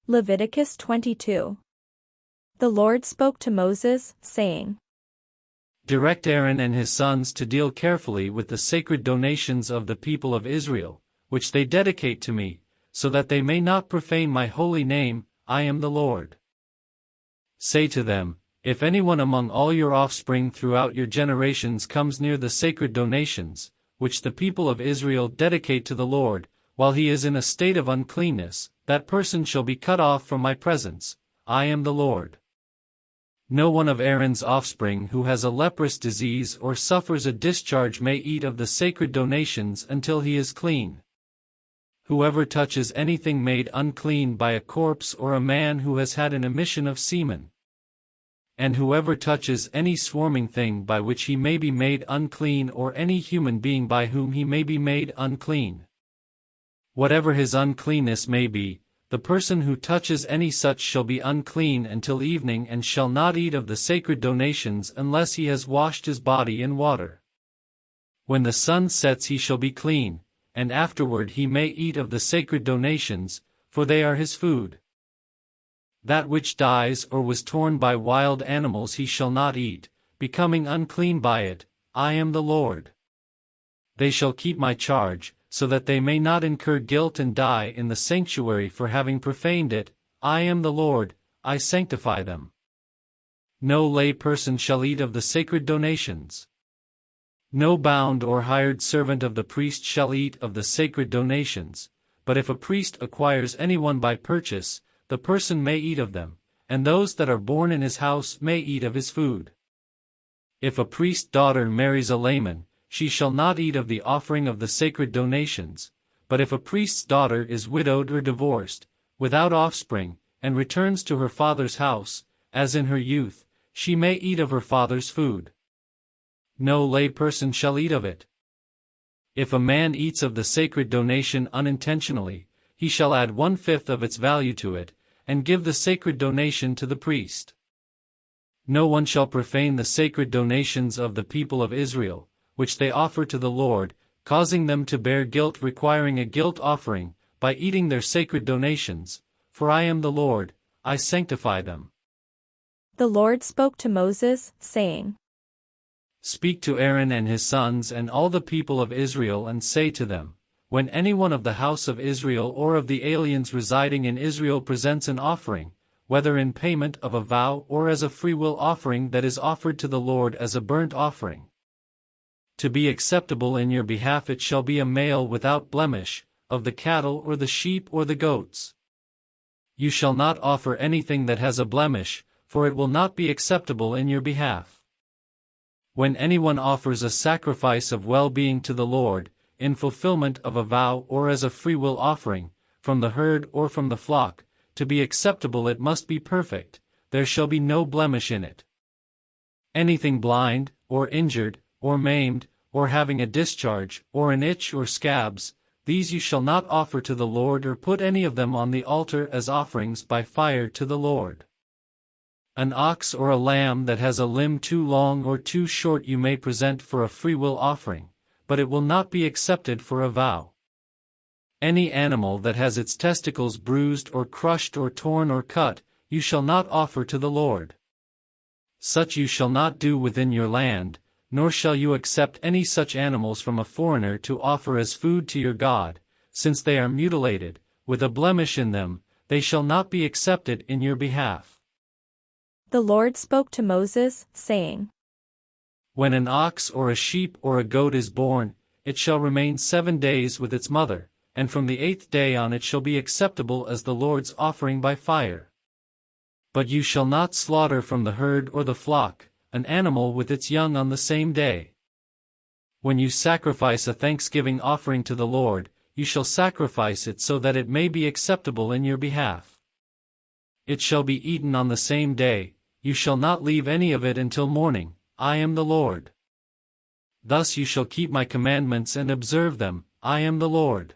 Leviticus 22. The Lord spoke to Moses, saying, Direct Aaron and his sons to deal carefully with the sacred donations of the people of Israel, which they dedicate to me, so that they may not profane my holy name. I am the Lord. Say to them, if anyone among all your offspring throughout your generations comes near the sacred donations, which the people of Israel dedicate to the Lord, while he is in a state of uncleanness, that person shall be cut off from my presence. I am the Lord. No one of Aaron's offspring who has a leprous disease or suffers a discharge may eat of the sacred donations until he is clean. Whoever touches anything made unclean by a corpse or a man who has had an emission of semen, and whoever touches any swarming thing by which he may be made unclean, or any human being by whom he may be made unclean, whatever his uncleanness may be, the person who touches any such shall be unclean until evening and shall not eat of the sacred donations unless he has washed his body in water. When the sun sets he shall be clean, and afterward he may eat of the sacred donations, for they are his food. That which dies or was torn by wild animals he shall not eat, becoming unclean by it. I am the Lord. They shall keep my charge, so that they may not incur guilt and die in the sanctuary for having profaned it. I am the Lord, I sanctify them. No lay person shall eat of the sacred donations. No bound or hired servant of the priest shall eat of the sacred donations, but if a priest acquires anyone by purchase, the person may eat of them, and those that are born in his house may eat of his food. If a priest's daughter marries a layman, she shall not eat of the offering of the sacred donations, but if a priest's daughter is widowed or divorced, without offspring, and returns to her father's house, as in her youth, she may eat of her father's food. No lay person shall eat of it. If a man eats of the sacred donation unintentionally, he shall add 1/5 of its value to it, and give the sacred donation to the priest. No one shall profane the sacred donations of the people of Israel, which they offer to the Lord, causing them to bear guilt, requiring a guilt offering, by eating their sacred donations, for I am the Lord, I sanctify them. The Lord spoke to Moses, saying, Speak to Aaron and his sons and all the people of Israel and say to them, when anyone of the house of Israel or of the aliens residing in Israel presents an offering, whether in payment of a vow or as a freewill offering that is offered to the Lord as a burnt offering, to be acceptable in your behalf, it shall be a male without blemish, of the cattle or the sheep or the goats. You shall not offer anything that has a blemish, for it will not be acceptable in your behalf. When anyone offers a sacrifice of well-being to the Lord, in fulfillment of a vow or as a freewill offering, from the herd or from the flock, to be acceptable it must be perfect, there shall be no blemish in it. Anything blind, or injured, or maimed, or having a discharge, or an itch or scabs, these you shall not offer to the Lord or put any of them on the altar as offerings by fire to the Lord. An ox or a lamb that has a limb too long or too short you may present for a freewill offering, but it will not be accepted for a vow. Any animal that has its testicles bruised or crushed or torn or cut, you shall not offer to the Lord. Such you shall not do within your land, nor shall you accept any such animals from a foreigner to offer as food to your God, since they are mutilated, with a blemish in them, they shall not be accepted in your behalf. The Lord spoke to Moses, saying, When an ox or a sheep or a goat is born, it shall remain 7 days with its mother, and from the 8th day on it shall be acceptable as the Lord's offering by fire. But you shall not slaughter from the herd or the flock an animal with its young on the same day. When you sacrifice a thanksgiving offering to the Lord, you shall sacrifice it so that it may be acceptable in your behalf. It shall be eaten on the same day, you shall not leave any of it until morning. I am the Lord. Thus you shall keep my commandments and observe them. I am the Lord.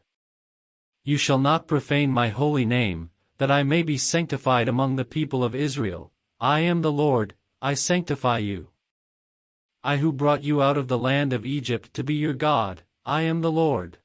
You shall not profane my holy name, that I may be sanctified among the people of Israel. I am the Lord, I sanctify you. I who brought you out of the land of Egypt to be your God, I am the Lord.